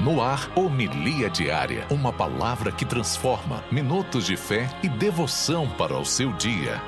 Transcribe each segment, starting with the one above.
No ar, Homilia Diária, uma palavra que transforma, minutos de fé e devoção para o seu dia.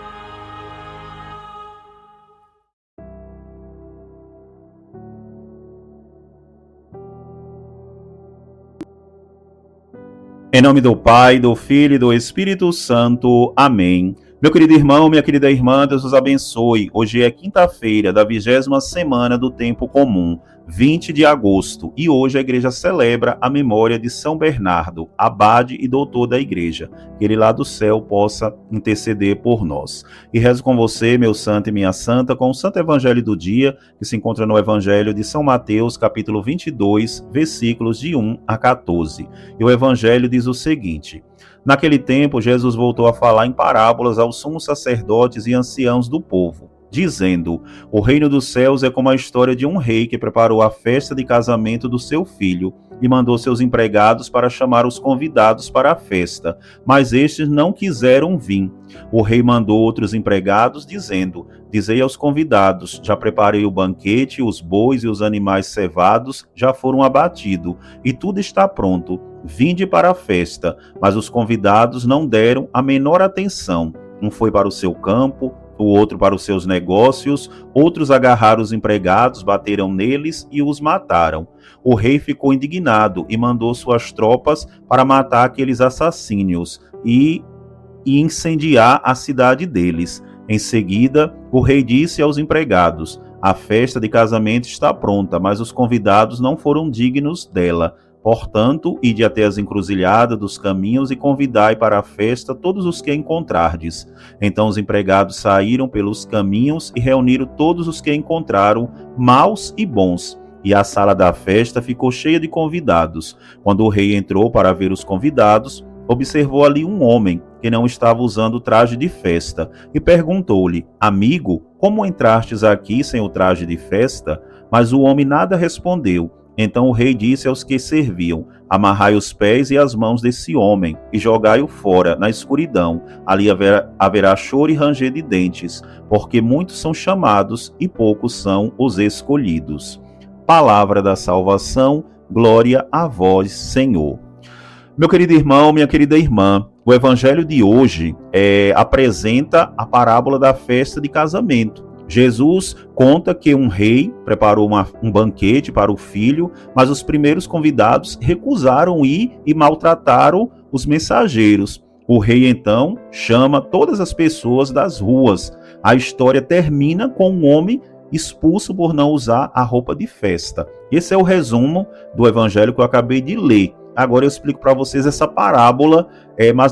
Em nome do Pai, do Filho e do Espírito Santo. Amém. Meu querido irmão, minha querida irmã, Deus os abençoe. Hoje é quinta-feira da 20ª semana do Tempo Comum, 20 de agosto, e hoje a igreja celebra a memória de São Bernardo, abade e doutor da igreja, que ele lá do céu possa interceder por nós. E rezo com você, meu santo e minha santa, com o Santo Evangelho do dia, que se encontra no Evangelho de São Mateus, capítulo 22, versículos de 1 a 14. E o Evangelho diz o seguinte: Naquele tempo, Jesus voltou a falar em parábolas aos sumos sacerdotes e anciãos do povo, dizendo: O reino dos céus é como a história de um rei que preparou a festa de casamento do seu filho e mandou seus empregados para chamar os convidados para a festa, mas estes não quiseram vir. O rei mandou outros empregados, dizendo: Dizei aos convidados: Já preparei o banquete, os bois e os animais cevados já foram abatidos, e tudo está pronto. Vinde para a festa. Mas os convidados não deram a menor atenção. Um foi para o seu campo, o outro para os seus negócios, outros agarraram os empregados, bateram neles e os mataram. O rei ficou indignado e mandou suas tropas para matar aqueles assassínios e incendiar a cidade deles. Em seguida, o rei disse aos empregados: A festa de casamento está pronta, mas os convidados não foram dignos dela. Portanto, ide até as encruzilhadas dos caminhos e convidai para a festa todos os que encontrardes. Então os empregados saíram pelos caminhos e reuniram todos os que encontraram, maus e bons. E a sala da festa ficou cheia de convidados. Quando o rei entrou para ver os convidados, observou ali um homem que não estava usando traje de festa e perguntou-lhe: Amigo, como entrastes aqui sem o traje de festa? Mas o homem nada respondeu. Então o rei disse aos que serviam: Amarrai os pés e as mãos desse homem e jogai-o fora, na escuridão. Ali haverá choro e ranger de dentes, porque muitos são chamados e poucos são os escolhidos. Palavra da salvação, glória a vós, Senhor. Meu querido irmão, minha querida irmã, o evangelho de hoje apresenta a parábola da festa de casamento. Jesus conta que um rei preparou um banquete para o filho, mas os primeiros convidados recusaram ir e maltrataram os mensageiros. O rei então chama todas as pessoas das ruas. A história termina com um homem expulso por não usar a roupa de festa. Esse é o resumo do evangelho que eu acabei de ler. Agora eu explico para vocês essa parábola mais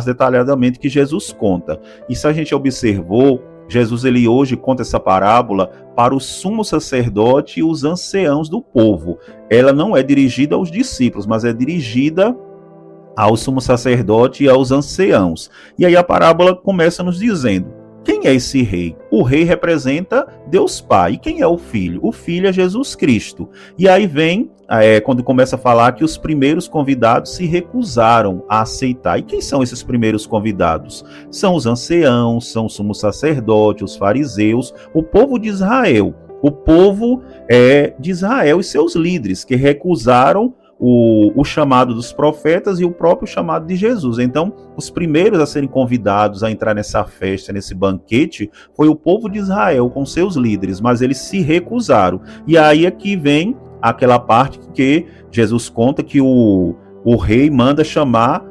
detalhadamente que Jesus conta. E se a gente observou, Jesus ele hoje conta essa parábola para o sumo sacerdote e os anciãos do povo. Ela não é dirigida aos discípulos, mas é dirigida ao sumo sacerdote e aos anciãos. E aí a parábola começa nos dizendo: quem é esse rei? O rei representa Deus Pai. E quem é o filho? O filho é Jesus Cristo. E aí vem, quando começa a falar que os primeiros convidados se recusaram a aceitar. E quem são esses primeiros convidados? São os anciãos, são o sumo sacerdote, os fariseus, o povo de Israel. O povo de Israel e seus líderes, que recusaram o chamado dos profetas e o próprio chamado de Jesus. Então, os primeiros a serem convidados a entrar nessa festa, nesse banquete, foi o povo de Israel com seus líderes, mas eles se recusaram. E aí é que vem aquela parte que Jesus conta que o rei manda chamar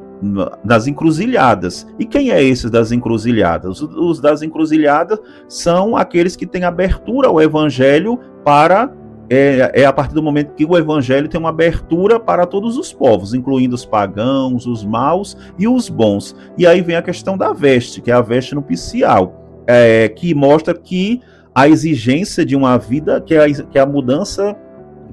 das encruzilhadas. E quem é esses das encruzilhadas? Os das encruzilhadas são aqueles que têm abertura ao evangelho para... a partir do momento que o evangelho tem uma abertura para todos os povos, incluindo os pagãos, os maus e os bons. E aí vem a questão da veste, que é a veste nupcial, que mostra que a exigência de uma vida, que é a mudança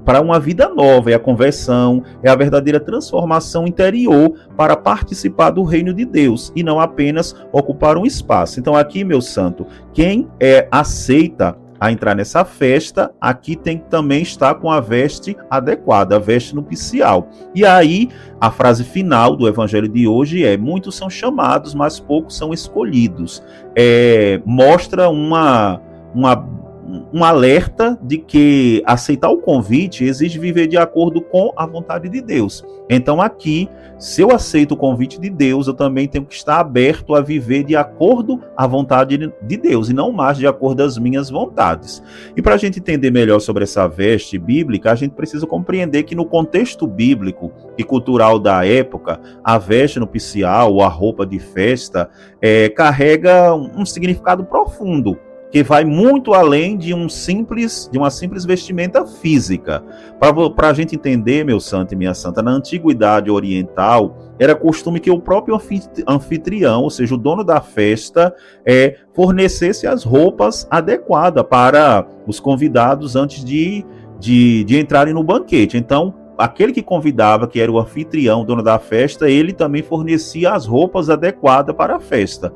para uma vida nova, é a conversão, é a verdadeira transformação interior para participar do reino de Deus e não apenas ocupar um espaço. Então aqui, meu santo, quem aceita a entrar nessa festa, aqui tem que também estar com a veste adequada, a veste nupcial. E aí, a frase final do evangelho de hoje é: muitos são chamados, mas poucos são escolhidos. Mostra uma um alerta de que aceitar o convite exige viver de acordo com a vontade de Deus. Então aqui, se eu aceito o convite de Deus, eu também tenho que estar aberto a viver de acordo à vontade de Deus e não mais de acordo às minhas vontades. E para a gente entender melhor sobre essa veste bíblica, a gente precisa compreender que no contexto bíblico e cultural da época, a veste nupcial ou a roupa de festa carrega um significado profundo, que vai muito além de uma simples vestimenta física. Para a gente entender, meu santo e minha santa, na antiguidade oriental, era costume que o próprio anfitrião, ou seja, o dono da festa, fornecesse as roupas adequadas para os convidados antes de entrarem no banquete. Então, aquele que convidava, que era o anfitrião, dono da festa, ele também fornecia as roupas adequadas para a festa.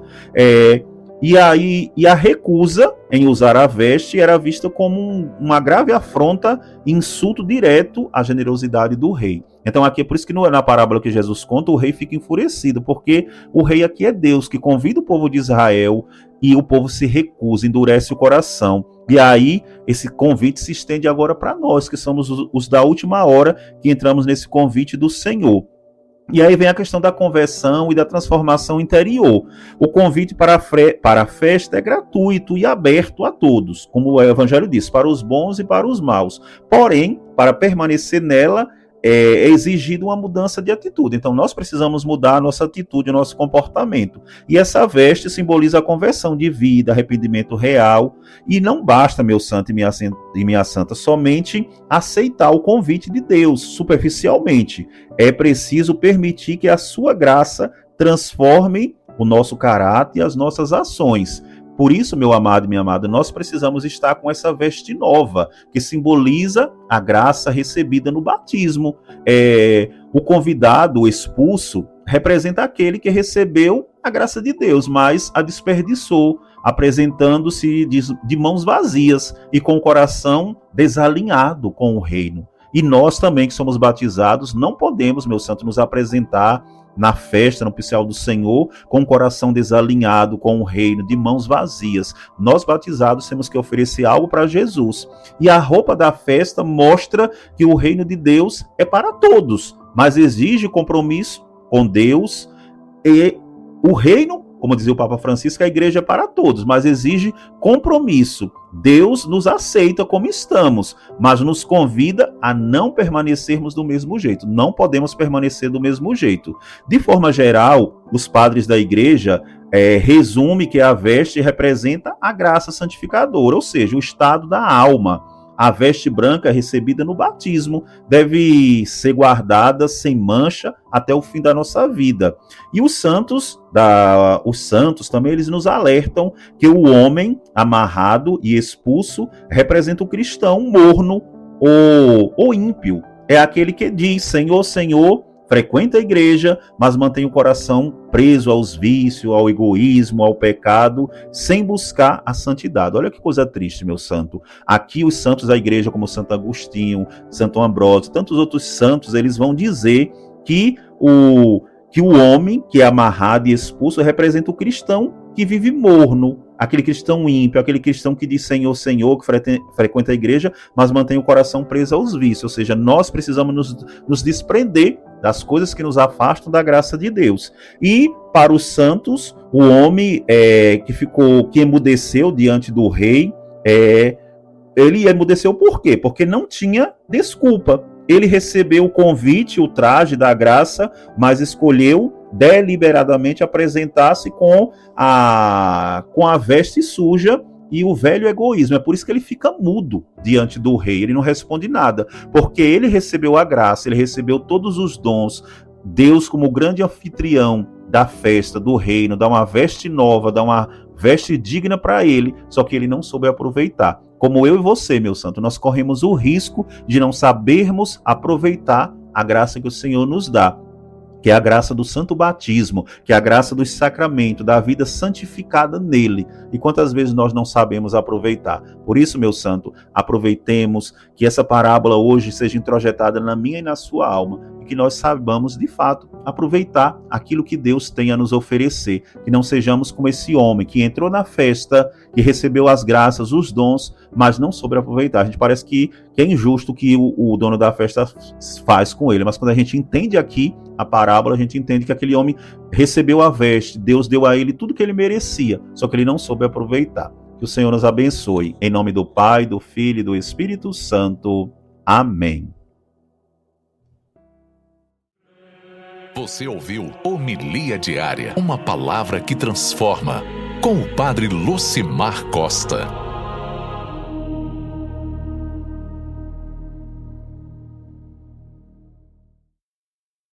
E a recusa em usar a veste era vista como uma grave afronta e insulto direto à generosidade do rei. Então aqui é por isso que na parábola que Jesus conta, o rei fica enfurecido, porque o rei aqui é Deus, que convida o povo de Israel e o povo se recusa, endurece o coração. E aí esse convite se estende agora para nós, que somos os da última hora, que entramos nesse convite do Senhor. E aí vem a questão da conversão e da transformação interior. O convite para a festa é gratuito e aberto a todos, como o Evangelho diz, para os bons e para os maus. Porém, para permanecer nela, é exigido uma mudança de atitude. Então nós precisamos mudar a nossa atitude, o nosso comportamento. E essa veste simboliza a conversão de vida, arrependimento real. E não basta, meu santo e minha santa, somente aceitar o convite de Deus superficialmente. É preciso permitir que a sua graça transforme o nosso caráter e as nossas ações. Por isso, meu amado e minha amada, nós precisamos estar com essa veste nova, que simboliza a graça recebida no batismo. O convidado, o expulso, representa aquele que recebeu a graça de Deus, mas a desperdiçou, apresentando-se de mãos vazias e com o coração desalinhado com o reino. E nós também, que somos batizados, não podemos, meu santo, nos apresentar na festa nupcial do Senhor com o coração desalinhado com o reino, de mãos vazias. Nós batizados temos que oferecer algo para Jesus. E a roupa da festa mostra que o reino de Deus é para todos, mas exige compromisso com Deus. E o reino, como dizia o Papa Francisco, a igreja é para todos, mas exige compromisso. Deus nos aceita como estamos, mas nos convida a não permanecermos do mesmo jeito. Não podemos permanecer do mesmo jeito. De forma geral, os padres da igreja resumem que a veste representa a graça santificadora, ou seja, o estado da alma. A veste branca recebida no batismo deve ser guardada sem mancha até o fim da nossa vida. E os santos também eles nos alertam que o homem amarrado e expulso representa o cristão morno ou ímpio. É aquele que diz: Senhor, Senhor, frequenta a igreja, mas mantém o coração preso aos vícios, ao egoísmo, ao pecado, sem buscar a santidade. Olha que coisa triste, meu santo. Aqui os santos da igreja, como Santo Agostinho, Santo Ambrósio, tantos outros santos, eles vão dizer que o homem que é amarrado e expulso representa o cristão que vive morno, aquele cristão ímpio, aquele cristão que diz Senhor, Senhor, que frequenta a igreja, mas mantém o coração preso aos vícios. Ou seja, nós precisamos nos desprender das coisas que nos afastam da graça de Deus. E para os santos, o homem que emudeceu diante do rei, ele emudeceu por quê? Porque não tinha desculpa. Ele recebeu o convite, o traje da graça, mas escolheu deliberadamente apresentar-se com a veste suja e o velho egoísmo. É por isso que ele fica mudo diante do rei, ele não responde nada, porque ele recebeu a graça, ele recebeu todos os dons. Deus, como grande anfitrião da festa, do reino, dá uma veste nova, dá uma veste digna para ele, só que ele não soube aproveitar. Como eu e você, meu santo, nós corremos o risco de não sabermos aproveitar a graça que o Senhor nos dá, que é a graça do santo batismo, que é a graça dos sacramentos, da vida santificada nele. E quantas vezes nós não sabemos aproveitar? Por isso, meu santo, aproveitemos que essa parábola hoje seja introjetada na minha e na sua alma, e que nós saibamos, de fato, aproveitar aquilo que Deus tem a nos oferecer. Que não sejamos como esse homem que entrou na festa, que recebeu as graças, os dons, mas não soube aproveitar. A gente parece que é injusto o que o dono da festa faz com ele, mas quando a gente entende aqui a parábola, a gente entende que aquele homem recebeu a veste, Deus deu a ele tudo que ele merecia, só que ele não soube aproveitar. Que o Senhor nos abençoe. Em nome do Pai, do Filho e do Espírito Santo. Amém. Você ouviu Homilia Diária, uma palavra que transforma, com o Padre Lucimar Costa.